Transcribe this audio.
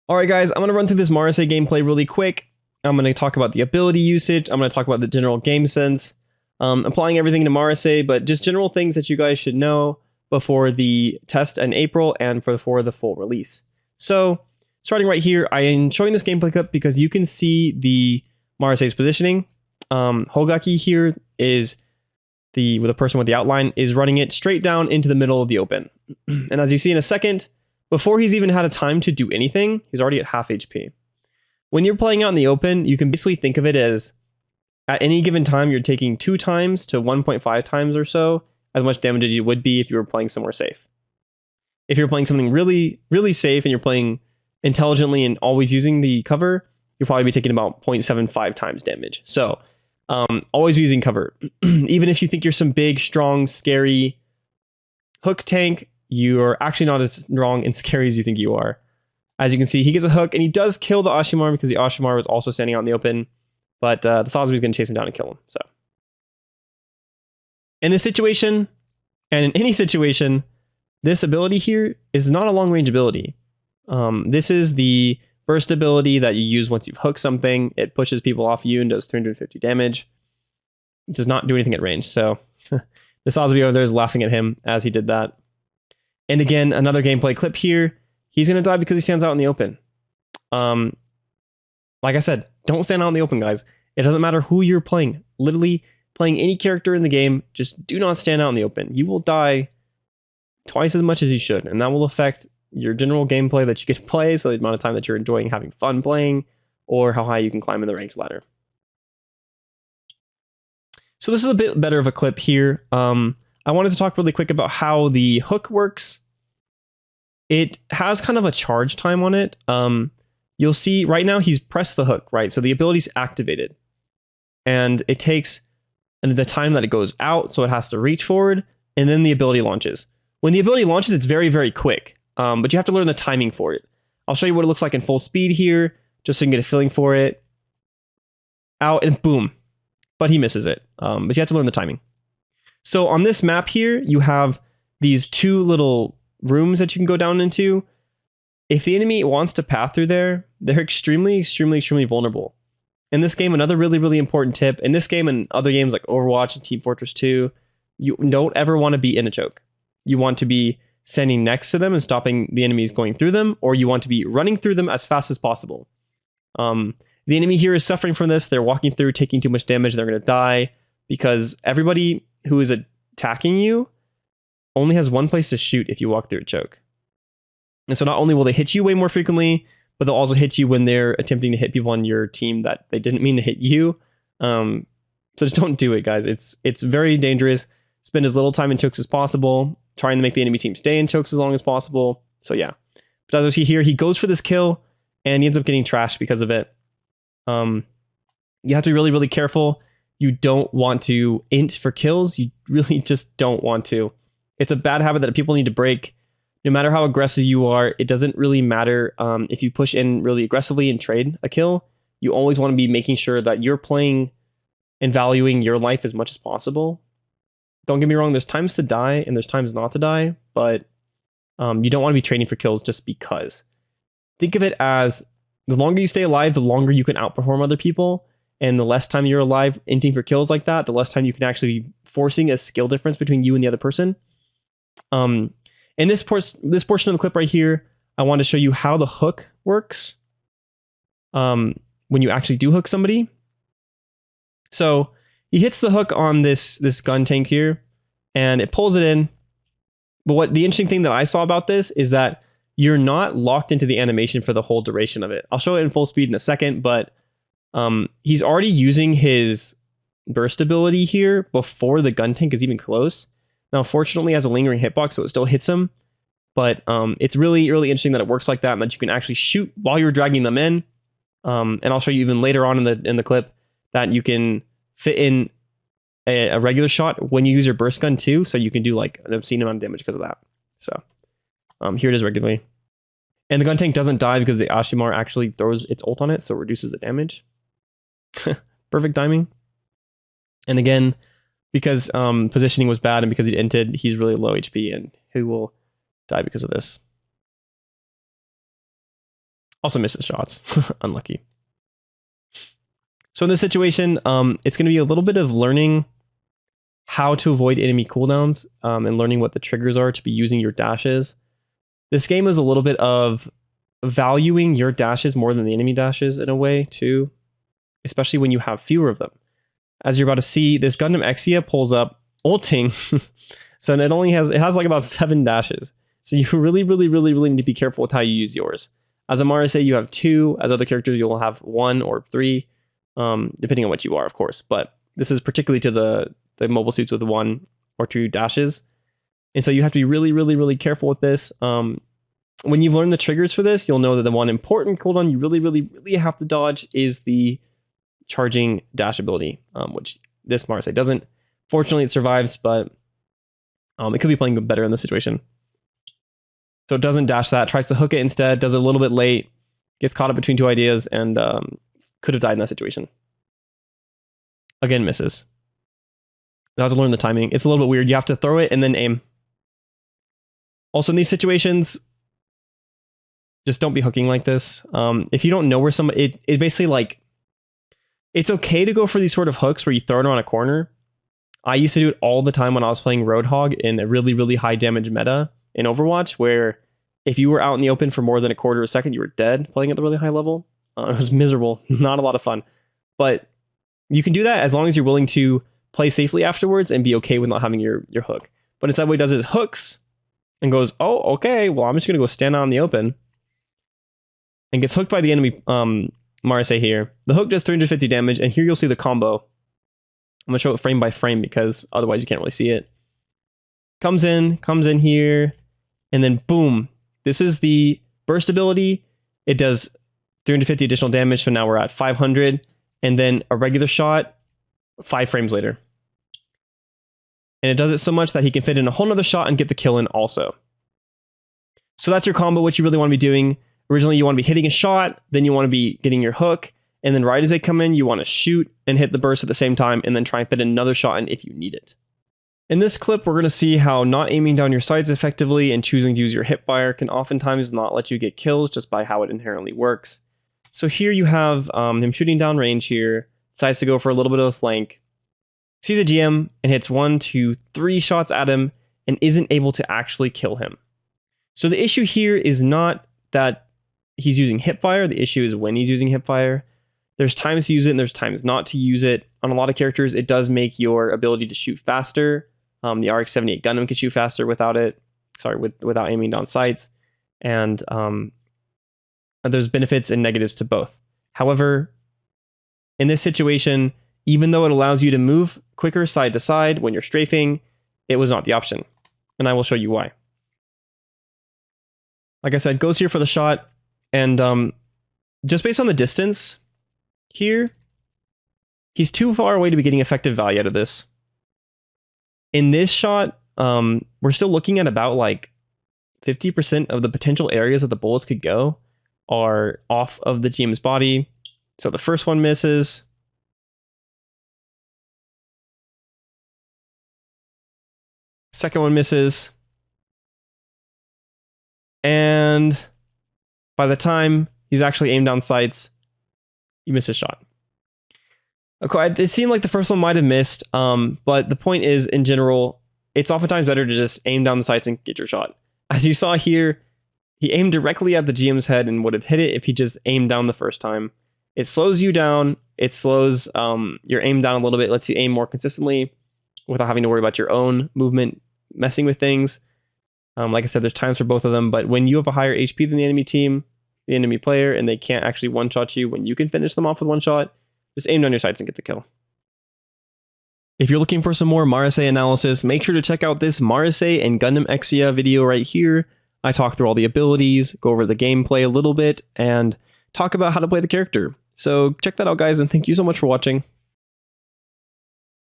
Alright guys, I'm going to run through this Marasai gameplay really quick. I'm going to talk about the ability usage. I'm going to talk about the general game sense. Applying everything to Marasai, but just general things that you guys should know before the test in April and for the full release. So, starting right here, I am showing this gameplay clip because you can see the Marasai's positioning. Hogaki here is the person with the outline is running it straight down into the middle of the open. And as you see in a second, before he's even had a time to do anything, he's already at half HP. When you're playing out in the open, you can basically think of it as at any given time, you're taking 2 times to 1.5 times or so as much damage as you would be if you were playing somewhere safe. If you're playing something really, really safe and you're playing intelligently and always using the cover, you'll probably be taking about 0.75 times damage. So always be using cover. Even if you think you're some big, strong, scary hook tank, you're actually not as strong and scary as you think you are. As you can see, he gets a hook and he does kill the Ashimar because the Ashimar was also standing out in the open. But the Sazumi is going to chase him down and kill him. So, in this situation, and in any situation, this ability here is not a long-range ability. This is the burst ability that you use once you've hooked something. It pushes people off you and does 350 damage. It does not do anything at range. So, the Sazumi over there is laughing at him as he did that. And again, another gameplay clip here. He's going to die because he stands out in the open. Like I said, don't stand out in the open, guys. It doesn't matter who you're playing. Literally, playing any character in the game, just do not stand out in the open. You will die twice as much as you should, and that will affect your general gameplay that you get to play, so the amount of time that you're enjoying having fun playing, or how high you can climb in the ranked ladder. So this is a bit better of a clip here. I wanted to talk really quick about how the hook works. It has kind of a charge time on it. You'll see right now he's pressed the hook, right? So the ability's activated. And it takes the time that it goes out, so it has to reach forward, and then the ability launches. When the ability launches, it's very, very quick. But you have to learn the timing for it. I'll show you what it looks like in full speed here, just so you can get a feeling for it. Out, and boom. But he misses it. But you have to learn the timing. So on this map here, you have these 2 little rooms that you can go down into. If the enemy wants to path through there, they're extremely, extremely, extremely vulnerable. In this game, another really, really important tip, in this game and other games like Overwatch and Team Fortress 2, you don't ever want to be in a choke. You want to be standing next to them and stopping the enemies going through them, or you want to be running through them as fast as possible. The enemy here is suffering from this. They're walking through, taking too much damage, they're going to die, because everybody who is attacking you only has one place to shoot if you walk through a choke. And so not only will they hit you way more frequently, but they'll also hit you when they're attempting to hit people on your team that they didn't mean to hit you. So just don't do it, guys. It's very dangerous. Spend as little time in chokes as possible, trying to make the enemy team stay in chokes as long as possible. So yeah. But as we see here, he goes for this kill, and he ends up getting trashed because of it. You have to be really, really careful. You don't want to int for kills. You really just don't want to. It's a bad habit that people need to break. No matter how aggressive you are, it doesn't really matter if you push in really aggressively and trade a kill. You always want to be making sure that you're playing and valuing your life as much as possible. Don't get me wrong, there's times to die and there's times not to die, but you don't want to be trading for kills just because. Think of it as the longer you stay alive, the longer you can outperform other people, and the less time you're alive inting for kills like that, the less time you can actually be forcing a skill difference between you and the other person. In this portion of the clip right here, I want to show you how the hook works when you actually do hook somebody. So he hits the hook on this gun tank here, and it pulls it in. But what the interesting thing that I saw about this is that you're not locked into the animation for the whole duration of it. I'll show it in full speed in a second, but he's already using his burst ability here before the gun tank is even close. Now, fortunately, it has a lingering hitbox, so it still hits him. But it's really, really interesting that it works like that, and that you can actually shoot while you're dragging them in. And I'll show you even later on in the clip that you can fit in a regular shot when you use your burst gun too, so you can do like an obscene amount of damage because of that. So here it is regularly. And the gun tank doesn't die because the Ashimar actually throws its ult on it, so it reduces the damage. Perfect timing. And again, because positioning was bad and because he inted, he's really low HP and he will die because of this. Also misses shots. Unlucky. So in this situation, it's going to be a little bit of learning how to avoid enemy cooldowns and learning what the triggers are to be using your dashes. This game is a little bit of valuing your dashes more than the enemy dashes in a way too, especially when you have fewer of them. As you're about to see, this Gundam Exia pulls up ulting, so it has like about 7 dashes. So you really need to be careful with how you use yours. As a Marasai, you have 2. As other characters, you'll have 1 or 3, depending on what you are, of course. But this is particularly to the mobile suits with 1 or 2 dashes. And so you have to be really careful with this. When you've learned the triggers for this, you'll know that the one important cooldown you really have to dodge is the charging dash ability, which this Marasai doesn't. Fortunately, it survives, but it could be playing better in this situation. So it doesn't dash that, tries to hook it instead, does it a little bit late, gets caught up between 2 ideas, and could have died in that situation. Again, misses. You have to learn the timing. It's a little bit weird. You have to throw it and then aim. Also, in these situations, just don't be hooking like this. If you don't know where somebody... It basically like... It's okay to go for these sort of hooks where you throw it around a corner. I used to do it all the time when I was playing Roadhog in a really high damage meta in Overwatch, where if you were out in the open for more than a quarter of a second, you were dead playing at the really high level. It was miserable. Not a lot of fun. But you can do that as long as you're willing to play safely afterwards and be okay with not having your hook. But instead what he does is hooks and goes, oh, okay, well, I'm just going to go stand out in the open. And gets hooked by the enemy Marasai here. The hook does 350 damage, and here you'll see the combo. I'm going to show it frame by frame because otherwise you can't really see it. Comes in here, and then boom. This is the burst ability. It does 350 additional damage, so now we're at 500. And then a regular shot, 5 frames later. And it does it so much that he can fit in a whole nother shot and get the kill in also. So that's your combo, what you really want to be doing. Originally, you want to be hitting a shot, then you want to be getting your hook, and then right as they come in, you want to shoot and hit the burst at the same time, and then try and fit another shot in if you need it. In this clip, we're going to see how not aiming down your sights effectively and choosing to use your hipfire can oftentimes not let you get kills just by how it inherently works. So here you have him shooting down range here, decides to go for a little bit of a flank, sees a GM and hits 1, 2, 3 shots at him and isn't able to actually kill him. So the issue here is not that he's using hipfire, the issue is when he's using hipfire. There's times to use it and there's times not to use it. On a lot of characters, it does make your ability to shoot faster. The RX-78 Gundam can shoot faster without it. Without aiming down sights. And there's benefits and negatives to both. However, in this situation, even though it allows you to move quicker side to side when you're strafing, it was not the option. And I will show you why. Like I said, goes here for the shot. And just based on the distance here, he's too far away to be getting effective value out of this. In this shot, we're still looking at about like 50% of the potential areas that the bullets could go are off of the GM's body. So the first one misses. Second one misses. And by the time he's actually aimed down sights, you miss his shot. Okay, it seemed like the first one might have missed, but the point is, in general, it's oftentimes better to just aim down the sights and get your shot. As you saw here, he aimed directly at the GM's head and would have hit it if he just aimed down the first time. It slows you down, it slows your aim down a little bit, lets you aim more consistently without having to worry about your own movement messing with things. Like I said, there's times for both of them, but when you have a higher HP than the enemy team, the enemy player, and they can't actually one-shot you when you can finish them off with one shot, just aim down your sights and get the kill. If you're looking for some more Marasai analysis, make sure to check out this Marasai and Gundam Exia video right here. I talk through all the abilities, go over the gameplay a little bit, and talk about how to play the character. So check that out, guys, and thank you so much for watching.